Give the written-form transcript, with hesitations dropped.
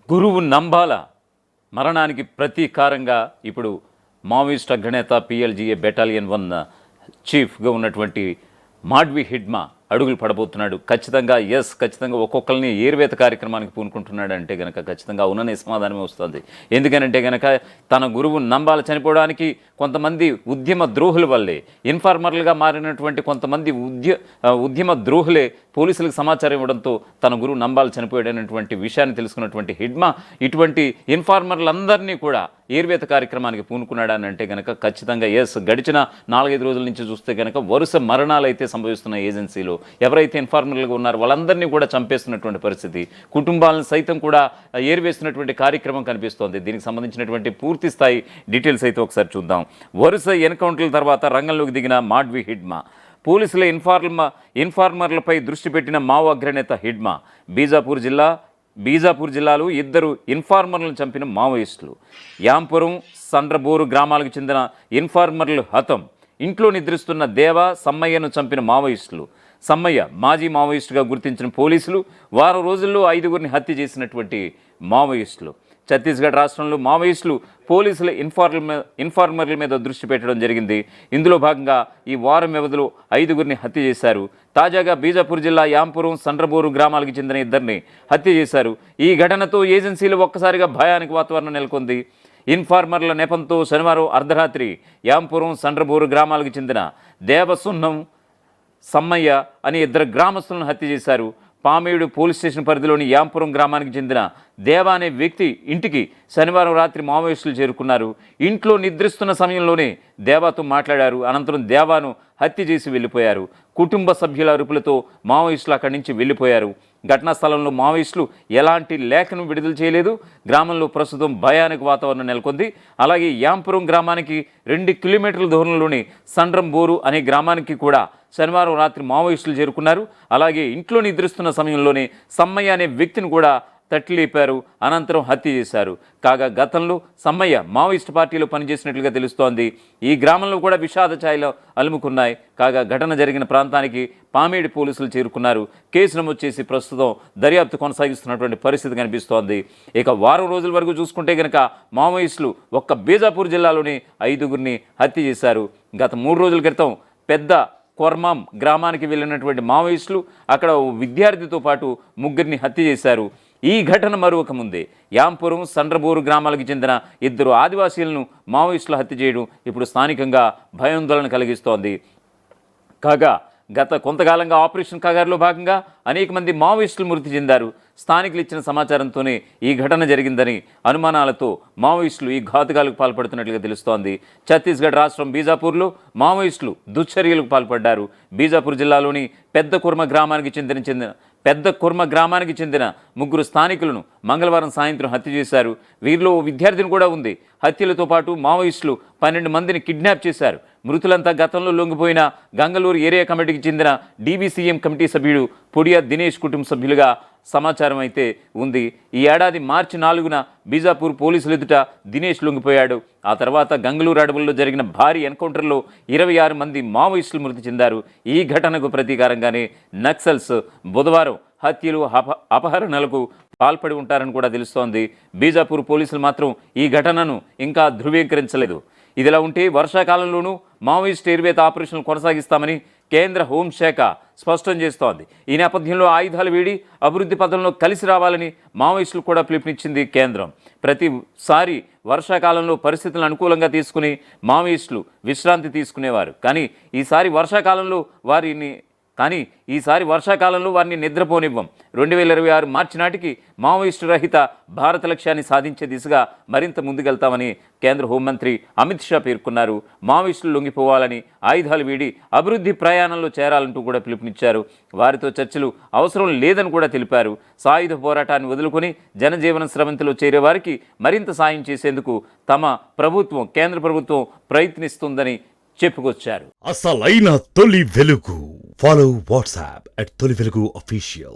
గురువు నంబాల మరణానికి ప్రతీకారంగా ఇప్పుడు మావోయిస్ట్ అగ్రనేత పిఎల్జీఏ బెటాలియన్ 1 చీఫ్గా ఉన్నటువంటి మాడ్వి హిడ్మా అడుగులు పడబోతున్నాడు. ఖచ్చితంగా ఒక్కొక్కరిని ఏరువేత కార్యక్రమానికి పూనుకుంటున్నాడు అంటే గనక ఖచ్చితంగా అవుననే సమాధానమే వస్తుంది. ఎందుకనంటే గనక తన గురువు నంబాల చనిపోవడానికి కొంతమంది ఉద్యమ ద్రోహుల వల్లే, ఇన్ఫార్మర్లుగా మారినటువంటి కొంతమంది ఉద్యమ ద్రోహులే పోలీసులకు సమాచారం ఇవ్వడంతో తన గురువు నంబాల చనిపోయాడనేటువంటి విషయాన్ని తెలుసుకున్నటువంటి హిడ్మా ఇటువంటి ఇన్ఫార్మర్లందరినీ కూడా ఏర్వేత కార్యక్రమానికి పూనుకున్నాడని అంటే కనుక ఖచ్చితంగా గడిచిన 4-5 రోజుల నుంచి చూస్తే కనుక వరుస మరణాలు అయితే సంభవిస్తున్న ఏజెన్సీలో ఎవరైతే ఇన్ఫార్మర్లుగా ఉన్నారో వాళ్ళందరినీ కూడా చంపేస్తున్నటువంటి పరిస్థితి, కుటుంబాలను సైతం కూడా ఏర్వేస్తున్నటువంటి కార్యక్రమం కనిపిస్తోంది. దీనికి సంబంధించినటువంటి పూర్తి స్థాయి డీటెయిల్స్ అయితే ఒకసారి చూద్దాం. వరుస ఎన్కౌంటర్ల తర్వాత రంగంలోకి దిగిన మాడ్వి హిడ్మా, పోలీసుల ఇన్ఫార్మర్లపై దృష్టి పెట్టిన మావో అగ్రనేత హిడ్మా, బీజాపూర్ జిల్లాలో 2 ఇన్ఫార్మర్లను చంపిన మావోయిస్టులు, యాంపురం సండ్రబోరు గ్రామాలకు చెందిన ఇన్ఫార్మర్లు హతం, ఇంట్లో నిద్రిస్తున్న దేవ సమ్మయ్యను చంపిన మావోయిస్టులు, సమ్మయ్య మాజీ మావోయిస్టుగా గుర్తించిన పోలీసులు, వారం రోజుల్లో 5గురిని హత్య చేసినటువంటి మావోయిస్టులు. ఛత్తీస్గఢ్ రాష్ట్రంలో మావోయిస్టులు పోలీసుల ఇన్ఫార్మర్ల మీద దృష్టి పెట్టడం జరిగింది. ఇందులో భాగంగా ఈ వారం వ్యవధిలో 5గురిని హత్య చేశారు. తాజాగా బీజాపూర్ జిల్లా యాంపురం సండ్రబోరు గ్రామాలకు చెందిన 2ని హత్య చేశారు. ఈ ఘటనతో ఏజెన్సీలో ఒక్కసారిగా భయానికి వాతావరణం నెలకొంది. ఇన్ఫార్మర్ల నెపంతో శనివారం అర్ధరాత్రి యాంపురం సండ్రబోరు గ్రామాలకు చెందిన దేవసున్నం సమ్మయ్య అనే 2 గ్రామస్తులను హత్య చేశారు. పామేడు పోలీస్ స్టేషన్ పరిధిలోని యాంపురం గ్రామానికి చెందిన దేవా అనే వ్యక్తి ఇంటికి శనివారం రాత్రి మావోయిస్టులు చేరుకున్నారు. ఇంట్లో నిద్రిస్తున్న సమయంలోనే దేవాతో మాట్లాడారు. అనంతరం దేవాను హత్య చేసి వెళ్ళిపోయారు. కుటుంబ సభ్యుల అరుపులతో మావోయిస్టులు అక్కడి నుంచి వెళ్ళిపోయారు. ఘటనా స్థలంలో మావోయిస్టులు ఎలాంటి లేఖను విడుదల చేయలేదు. గ్రామంలో ప్రస్తుతం భయానక వాతావరణం నెలకొంది. అలాగే యాంపురం గ్రామానికి 2 కిలోమీటర్ల దూరంలోని సండ్రంబోరు అనే గ్రామానికి కూడా శనివారం రాత్రి మావోయిస్టులు చేరుకున్నారు. అలాగే ఇంట్లో నిద్రిస్తున్న సమయంలోనే సమ్మయ్య అనే వ్యక్తిని కూడా తట్టి లేపారు. అనంతరం హత్య చేశారు. కాగా గతంలో సమ్మయ్య మావోయిస్టు పార్టీలో పనిచేసినట్లుగా తెలుస్తోంది. ఈ గ్రామంలో కూడా విషాద ఛాయలు అలుముకున్నాయి. కాగా ఘటన జరిగిన ప్రాంతానికి పామేడి పోలీసులు చేరుకున్నారు. కేసు నమోదు చేసి ప్రస్తుతం దర్యాప్తు కొనసాగిస్తున్నటువంటి పరిస్థితి కనిపిస్తోంది. ఇక వారం రోజుల వరకు చూసుకుంటే కనుక మావోయిస్టులు ఒక్క బీజాపూర్ జిల్లాలోని 5గురిని హత్య చేశారు. గత 3 రోజుల క్రితం పెద్ద కొర్మాం గ్రామానికి వెళ్ళినటువంటి మావోయిస్టులు అక్కడ విద్యార్థితో పాటు 3గురిని హత్య చేశారు. ఈ ఘటన మరొక ముందే యాంపురం సండ్రబోరు గ్రామాలకు చెందిన 2 ఆదివాసీలను మావోయిస్టులు హత్య చేయడం ఇప్పుడు స్థానికంగా భయాందోళన కలిగిస్తోంది. కాగా గత కొంతకాలంగా ఆపరేషన్ కగారులో భాగంగా అనేక మంది మావోయిస్టులు మృతి చెందారు. స్థానికులు ఇచ్చిన సమాచారంతోనే ఈ ఘటన జరిగిందని అనుమానాలతో మావోయిస్టులు ఈ ఘాతుకాలకు పాల్పడుతున్నట్లుగా తెలుస్తోంది. ఛత్తీస్గఢ్ రాష్ట్రం బీజాపూర్లో మావోయిస్టులు దుశ్చర్యలకు పాల్పడ్డారు. బీజాపూర్ జిల్లాలోని పెద్ద కుర్మ గ్రామానికి చెందిన 3 స్థానికులను మంగళవారం సాయంత్రం హత్య చేశారు. వీరిలో విద్యార్థిని కూడా ఉంది. హత్యలతో పాటు మావోయిస్టులు 12 మందిని కిడ్నాప్ చేశారు. మృతులంతా గతంలో లొంగిపోయిన గంగలూరు ఏరియా కమిటీకి చెందిన డీబీసీఎం కమిటీ సభ్యుడు పొడియా దినేష్ కుటుంబ సభ్యులుగా సమాచారం అయితే ఉంది. ఈ ఏడాది మార్చి 4న బీజాపూర్ పోలీసులు ఎదుట దినేష్ లొంగిపోయాడు. ఆ తర్వాత గంగలూరు అడవుల్లో జరిగిన భారీ ఎన్కౌంటర్లో 26 మంది మావోయిస్టులు మృతి చెందారు. ఈ ఘటనకు ప్రతీకారంగానే నక్సల్స్ బుధవారం హత్యలు అపహరణలకు పాల్పడి ఉంటారని కూడా తెలుస్తోంది. బీజాపూర్ పోలీసులు మాత్రం ఈ ఘటనను ఇంకా ధృవీకరించలేదు. ఇదిలా ఉంటే వర్షాకాలంలోనూ మావోయిస్ట్ ఏర్వేత ఆపరేషన్లు కొనసాగిస్తామని కేంద్ర హోంశాఖ స్పష్టం చేస్తోంది. ఈ నేపథ్యంలో ఆయుధాలు వీడి అభివృద్ధి పథంలో కలిసి రావాలని మావోయిస్టులు కూడా పిలుపునిచ్చింది కేంద్రం. ప్రతిసారి వర్షాకాలంలో పరిస్థితులను అనుకూలంగా తీసుకుని మావోయిస్టులు విశ్రాంతి తీసుకునేవారు. కానీ ఈసారి వర్షాకాలంలో వారిని నిద్రపోనివ్వం. 2026 మార్చి నాటికి మావోయిస్టు రహిత భారత లక్ష్యాన్ని సాధించే దిశగా మరింత ముందుకెళ్తామని కేంద్ర హోంమంత్రి అమిత్ షా పేర్కొన్నారు. మావోయిస్టులు లొంగిపోవాలని, ఆయుధాలు వీడి అభివృద్ధి ప్రయాణంలో చేరాలంటూ కూడా పిలుపునిచ్చారు. వారితో చర్చలు అవసరం లేదని కూడా తెలిపారు. సాయుధ పోరాటాన్ని వదులుకొని జనజీవన స్రవంతిలో చేరే వారికి మరింత సాయం చేసేందుకు కేంద్ర ప్రభుత్వం ప్రయత్నిస్తుందని చెప్పుకొచ్చారు. అసలైన తొలి వెలుగు. ఫాలో వాట్సాప్ @తొలి వెలుగు official.